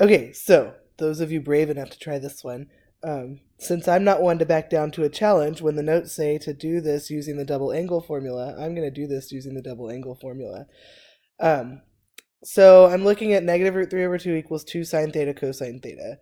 Okay, so those of you brave enough to try this one, since I'm not one to back down to a challenge, when the notes say to do this using the double angle formula, I'm going to do this using the double angle formula. So I'm looking at negative root 3 over 2 equals 2 sine theta cosine theta.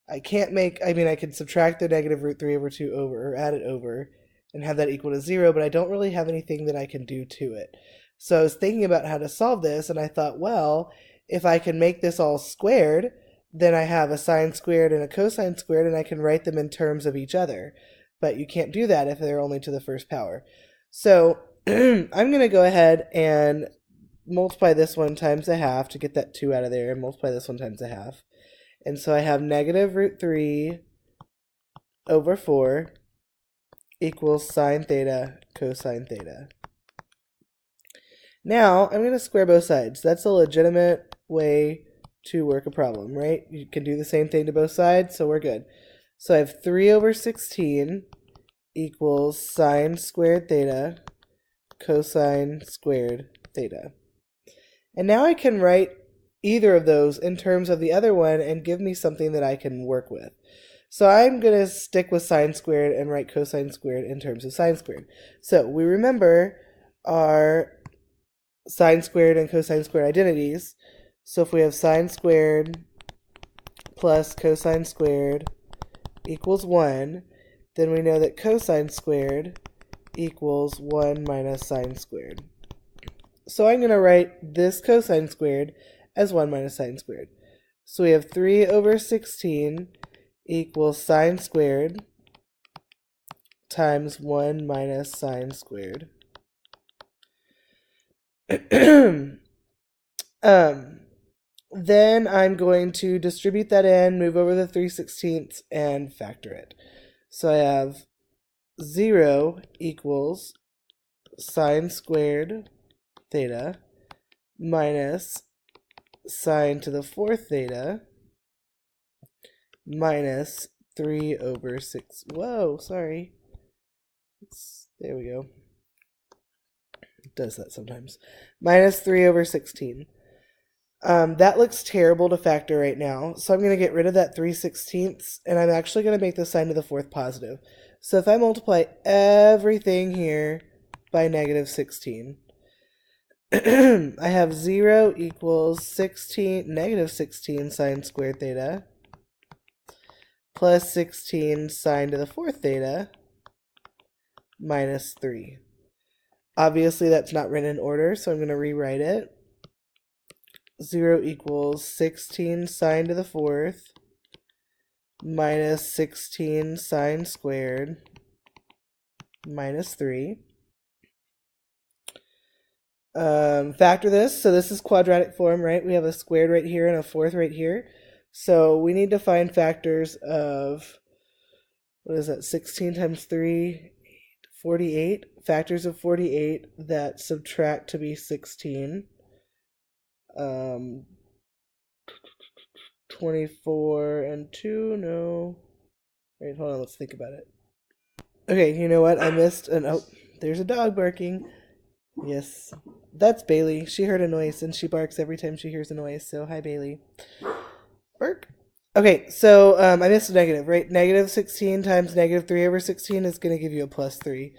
I can subtract the negative root 3 over 2 over, or add it over, and have that equal to 0, but I don't really have anything that I can do to it. So I was thinking about how to solve this, and I thought, well, if I can make this all squared, then I have a sine squared and a cosine squared, and I can write them in terms of each other. But you can't do that if they're only to the first power. So I'm going to go ahead and multiply this one times a half to get that 2 out of there, and multiply this one times a half. And so I have negative root 3 over 4 equals sine theta cosine theta. Now I'm going to square both sides. That's a legitimate way to work a problem, right? You can do the same thing to both sides, so we're good. So I have 3 over 16 equals sine squared theta cosine squared theta. And now I can write either of those in terms of the other one and give me something that I can work with. So I'm going to stick with sine squared and write cosine squared in terms of sine squared. So we remember our sine squared and cosine squared identities. So if we have sine squared plus cosine squared equals 1, then we know that cosine squared equals 1 minus sine squared. So I'm going to write this cosine squared as 1 minus sine squared. So we have 3 over 16 equals sine squared times 1 minus sine squared. Then I'm going to distribute that in, move over the 3/16 and factor it. So I have 0 equals sine squared theta minus sine to the 4th theta minus 3 over 6. Whoa, sorry. There we go. It does that sometimes. Minus 3 over 16. That looks terrible to factor right now, so I'm going to get rid of that 3/16, and I'm actually going to make the sign to the 4th positive. So if I multiply everything here by negative 16, I have 0 equals negative 16 sine squared theta plus 16 sine to the 4th theta minus 3. Obviously that's not written in order, so I'm going to rewrite it. 0 equals 16 sine to the 4th minus 16 sine squared minus 3. Factor this. So this is quadratic form, right? We have a squared right here and a 4th right here. So we need to find factors of, what is that, 16 times 3, 48. Factors of 48 that subtract to be 16. 24 and 2, no. Wait, hold on, let's think about it. Okay, you know what? I missed oh, there's a dog barking. Yes, that's Bailey. She heard a noise and she barks every time she hears a noise, so hi Bailey. Bark. Okay, so I missed a negative, right? Negative 16 times negative 3 over 16 is going to give you a plus 3.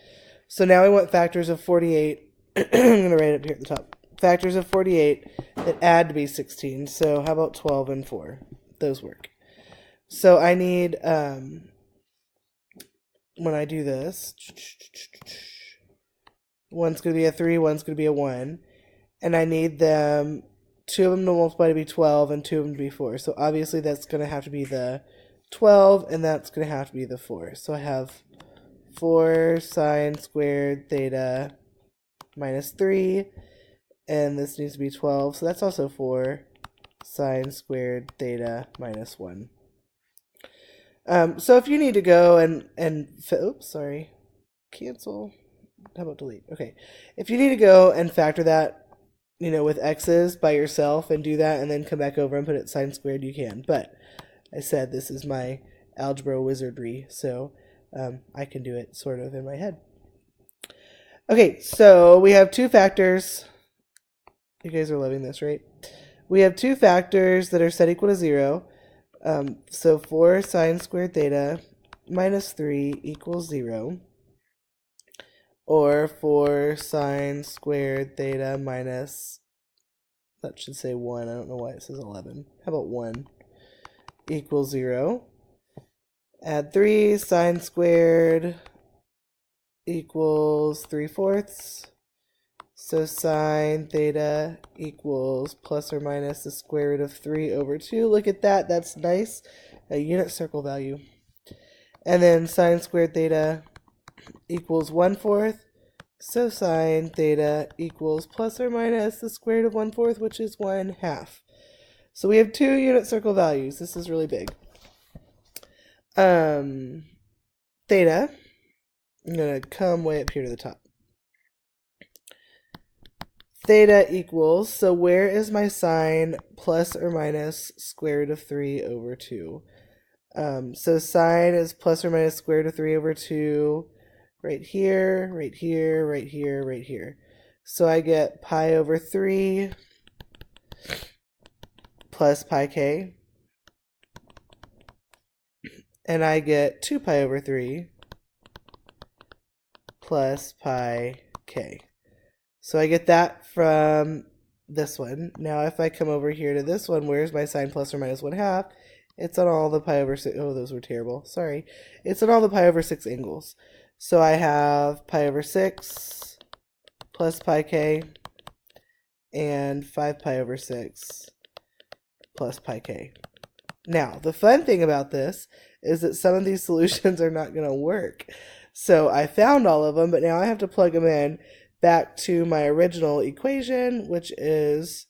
So now I want factors of 48. I'm going to write it up here at the top. Factors of 48 that add to be 16. So how about 12 and 4? Those work. So I need, when I do this, one's going to be a 3, one's going to be a 1. And I need them, 2 of them to multiply to be 12 and 2 of them to be 4. So obviously that's going to have to be the 12 and that's going to have to be the 4. So I have 4 sine squared theta minus 3. And this needs to be 12, so that's also 4 sine squared theta minus 1. So if you need to go oops, sorry, cancel. How about delete? Okay, if you need to go and factor that, with x's by yourself and do that, and then come back over and put it sine squared, you can. But I said this is my algebra wizardry, so I can do it sort of in my head. Okay, so we have two factors. You guys are loving this, right? We have two factors that are set equal to 0. So 4 sine squared theta minus 3 equals 0. Or 4 sine squared theta minus, that should say 1. I don't know why it says 11. How about 1 equals 0. Add 3 sine squared equals 3/4. So sine theta equals plus or minus the square root of 3 over 2. Look at that. That's nice. A unit circle value. And then sine squared theta equals 1/4. So sine theta equals plus or minus the square root of 1/4, which is 1/2. So we have two unit circle values. This is really big. Theta, I'm going to come way up here to the top. Theta equals, so where is my sine plus or minus square root of 3 over 2? So sine is plus or minus square root of 3 over 2 right here, right here, right here, right here. So I get pi over 3 plus pi k. And I get 2 pi over 3 plus pi k. So I get that from this one. Now if I come over here to this one, where's my sine plus or minus 1/2? It's on all the pi over 6. Oh, those were terrible. Sorry. It's on all the pi over 6 angles. So I have pi over 6 plus pi k and 5 pi over 6 plus pi k. Now, the fun thing about this is that some of these solutions are not going to work. So I found all of them, but now I have to plug them in back to my original equation, which is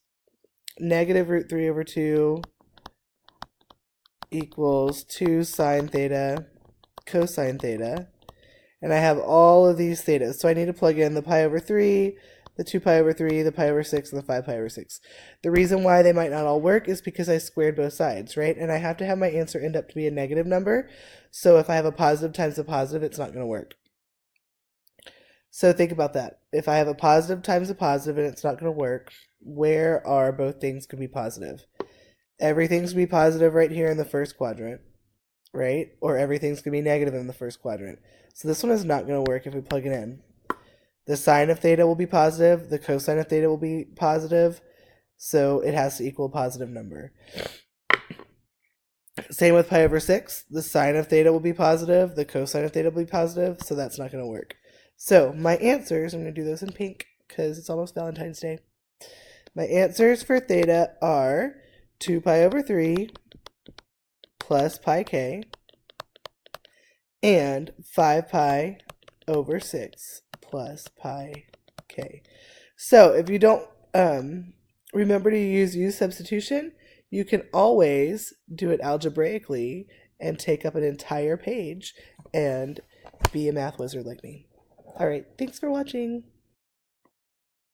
negative root 3 over 2 equals 2 sine theta cosine theta. And I have all of these thetas. So I need to plug in the pi over 3, the 2 pi over 3, the pi over 6, and the 5 pi over 6. The reason why they might not all work is because I squared both sides, right? And I have to have my answer end up to be a negative number. So if I have a positive times a positive, it's not going to work. So think about that. If I have a positive times a positive and it's not going to work, where are both things going to be positive? Everything's going to be positive right here in the first quadrant, right? Or everything's going to be negative in the first quadrant. So this one is not going to work if we plug it in. The sine of theta will be positive. The cosine of theta will be positive. So it has to equal a positive number. Same with pi over 6. The sine of theta will be positive. The cosine of theta will be positive. So that's not going to work. So my answers, I'm going to do those in pink because it's almost Valentine's Day. My answers for theta are 2 pi over 3 plus pi k and 5 pi over 6 plus pi k. So if you don't remember to use substitution, you can always do it algebraically and take up an entire page and be a math wizard like me. All right, thanks for watching.